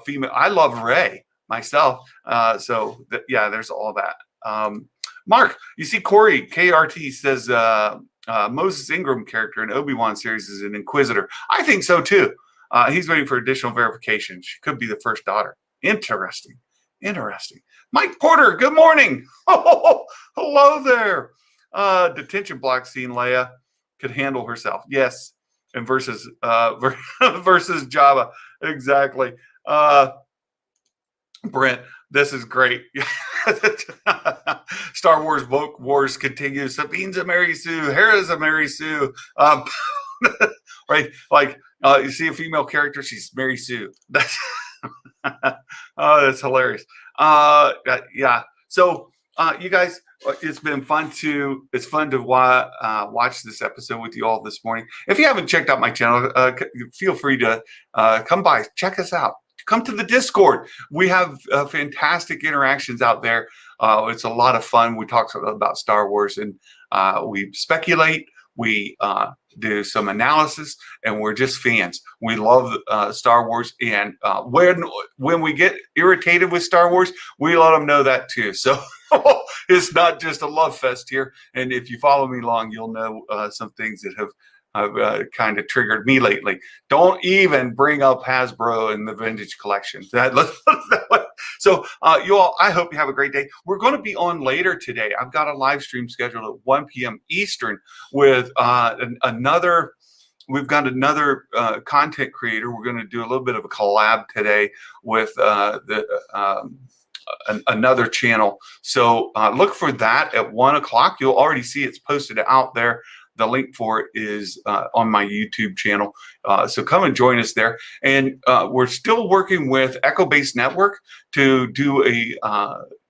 female. I love Rey myself. There's all that. Mark, you see Corey KRT says Moses Ingram character in Obi-Wan series is an Inquisitor. I think so too. He's waiting for additional verification. She could be the first daughter. Interesting. Mike Porter, good morning. Oh, hello there. Detention block scene, Leia could handle herself. Yes. And versus Jabba. Exactly. Brent, this is great. Star Wars Woke Wars continues. Sabine's a Mary Sue. Hera's a Mary Sue. Right? Like, you see a female character, she's Mary Sue. That's that's hilarious. Yeah. So, you guys, it's fun to watch this episode with you all this morning. If you haven't checked out my channel, feel free to come by, check us out. come to the Discord. We have fantastic interactions out there. It's a lot of fun. We talk about Star Wars, and we speculate. We do some analysis, and we're just fans. We love Star Wars, and when we get irritated with Star Wars, we let them know that too. So it's not just a love fest here. And if you follow me long, you'll know some things that have kind of triggered me lately. Don't even bring up Hasbro and the vintage collection. So you all, I hope you have a great day. We're going to be on later today. I've got a live stream scheduled at 1 p.m. Eastern with another. We've got another content creator. We're going to do a little bit of a collab today with another channel. So look for that at 1 o'clock. You'll already see it's posted out there. The link for it is on my YouTube channel. So come and join us there. And we're still working with Echo Base Network to do a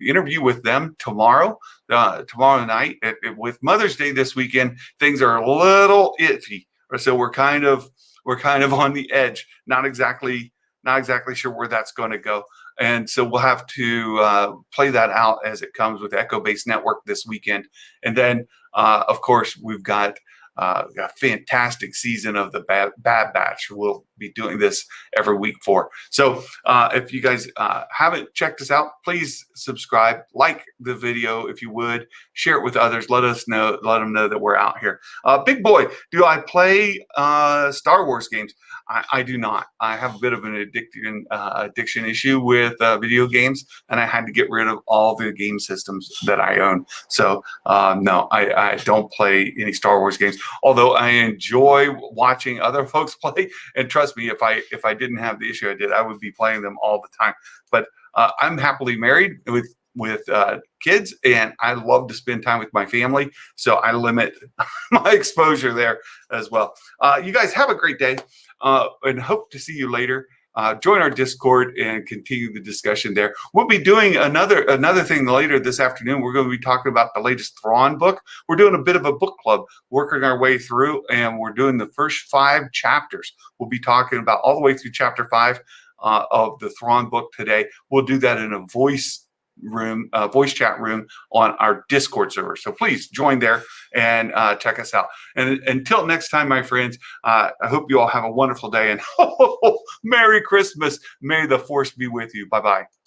interview with them tomorrow night. With Mother's Day this weekend, things are a little iffy. So we're kind of on the edge. Not exactly sure where that's going to go. And so we'll have to play that out as it comes with Echo Base Network this weekend. And then, of course, we've got a fantastic season of the Bad Batch. We'll be doing this every week for. So if you guys haven't checked us out, please subscribe, like the video if you would, share it with others. Let them know that we're out here. Big boy, do I play Star Wars games? I do not. I have a bit of an addiction issue with video games, and I had to get rid of all the game systems that I own. So no, I don't play any Star Wars games, although I enjoy watching other folks play. And trust me, if I didn't have the issue I did, I would be playing them all the time. But I'm happily married with kids, and I love to spend time with my family. So I limit my exposure there as well. You guys have a great day. And hope to see you later. Join our Discord and continue the discussion there. We'll be doing another thing later this afternoon. We're going to be talking about the latest Thrawn book. We're doing a bit of a book club, working our way through, and we're doing the first 5 chapters. We'll be talking about all the way through chapter 5 of the Thrawn book today. We'll do that in a voice chat room on our Discord server. So please join there and check us out. And until next time, my friends, I hope you all have a wonderful day, and Merry Christmas. May the Force be with you. Bye-bye.